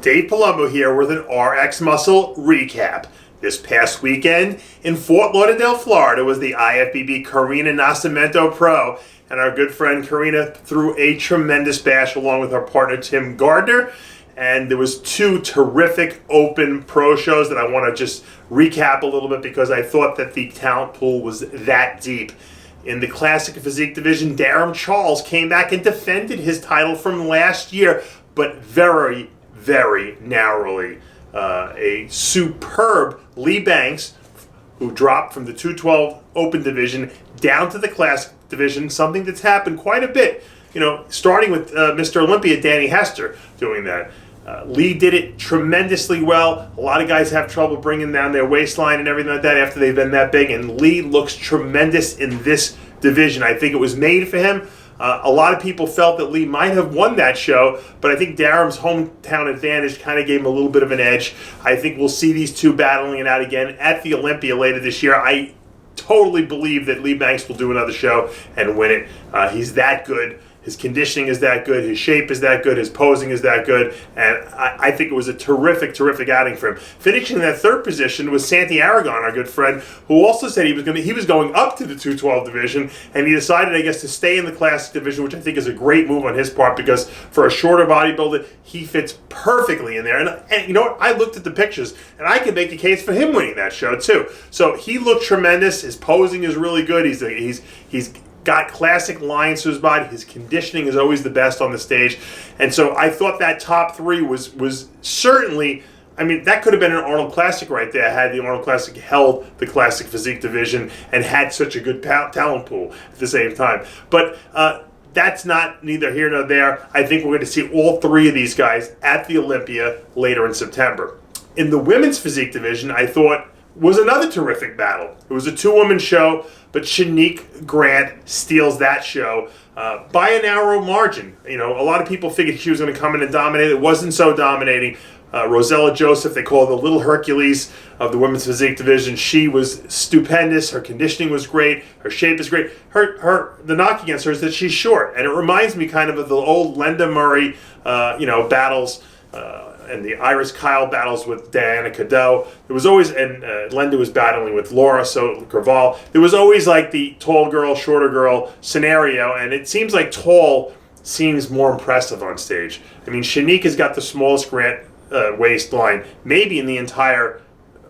Dave Palumbo here with an RxMuscle recap. This past weekend in Fort Lauderdale, Florida was the IFBB Karina Nascimento Pro, and our good friend Karina threw a tremendous bash along with our partner Tim Gardner. And there was two terrific open pro shows that I want to just recap a little bit because I thought that the talent pool was that deep. In the Classic and Physique division, Darrem Charles came back and defended his title from last year, but very narrowly. A superb Lee Banks, who dropped from the 212 Open division down to the Classic division, something that's happened quite a bit. You know, starting with Mr. Olympia, Danny Hester, doing that. Lee did it tremendously well. A lot of guys have trouble bringing down their waistline and everything like that after they've been that big, and Lee looks tremendous in this division. I think it was made for him. A lot of people felt that Lee might have won that show, but I think Darrem's hometown advantage kind of gave him a little bit of an edge. I think we'll see these two battling it out again at the Olympia later this year. I totally believe that Lee Banks will do another show and win it. He's that good. His conditioning is that good. His shape is that good. His posing is that good. And I think it was a terrific outing for him. Finishing in that third position was Santi Aragon, our good friend, who also said he was going up to the 212 division, and he decided, I guess, to stay in the Classic division, which I think is a great move on his part because for a shorter bodybuilder, he fits perfectly in there. And you know what? I looked at the pictures, and I can make a case for him winning that show too. So he looked tremendous. His posing is really good. He's got classic lines to his body. His conditioning is always the best on the stage. And so I thought that top three was certainly, I mean, that could have been an Arnold Classic right there had the Arnold Classic held the Classic Physique division and had such a good talent pool at the same time. But that's not neither here nor there. I think we're going to see all three of these guys at the Olympia later in September. In the women's physique division, I thought was another terrific battle. It was a two-woman show, but Shanique Grant steals that show by a narrow margin. You know, a lot of people figured she was going to come in and dominate. It wasn't so dominating. Rosella Joseph, they call her the little Hercules of the women's physique division. She was stupendous. Her conditioning was great. Her shape is great. The knock against her is that she's short, and it reminds me kind of the old Linda Murray, battles. And the Iris Kyle battles with Diana Cadell. There was always, and Linda was battling with Laura Graval. There was always like the tall girl, shorter girl scenario, and it seems like tall seems more impressive on stage. I mean, Shanique has got the smallest waistline, maybe in the entire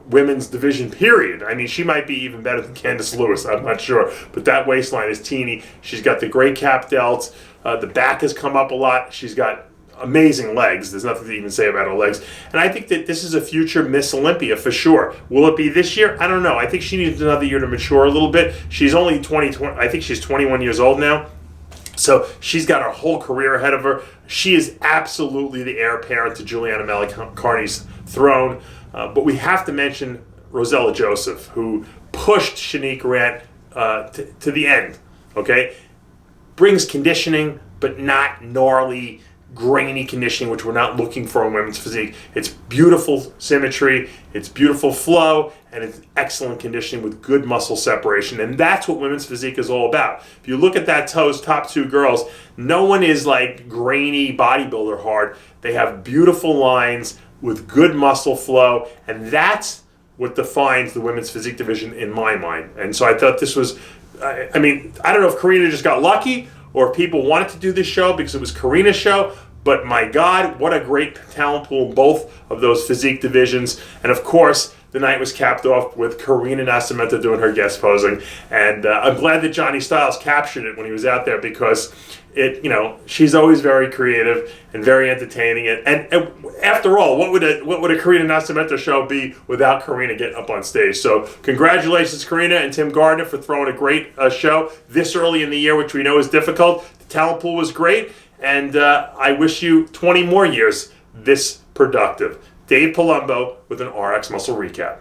women's division, period. I mean, she might be even better than Candice Lewis, I'm not sure, but that waistline is teeny. She's got the great cap delts. The back has come up a lot. She's got amazing legs. There's nothing to even say about her legs. And I think that this is a future Miss Olympia for sure. Will it be this year? I don't know. I think she needs another year to mature a little bit. She's only I think she's 21 years old now. So she's got her whole career ahead of her. She is absolutely the heir apparent to Juliana Malek-Carney's throne. But we have to mention Rosella Joseph, who pushed Shanique Grant to the end. Okay? Brings conditioning, but not gnarly, grainy conditioning, which we're not looking for in women's physique. It's beautiful symmetry, it's beautiful flow, and it's excellent conditioning with good muscle separation. And that's what women's physique is all about. If you look at that top two girls, no one is like grainy bodybuilder hard. They have beautiful lines with good muscle flow, and that's what defines the women's physique division in my mind. And so I thought this was, I mean, I don't know if Karina just got lucky or if people wanted to do this show because it was Karina's show, but my God, what a great talent pool in both of those physique divisions. And of course, the night was capped off with Karina Nascimento doing her guest posing. And I'm glad that Johnny Styles captured it when he was out there because she's always very creative and very entertaining. And after all, what would a Karina Nascimento show be without Karina getting up on stage? So congratulations, Karina and Tim Gardner, for throwing a great show this early in the year, which we know is difficult. The talent pool was great, and I wish you 20 more years this productive. Dave Palumbo with an RxMuscle recap.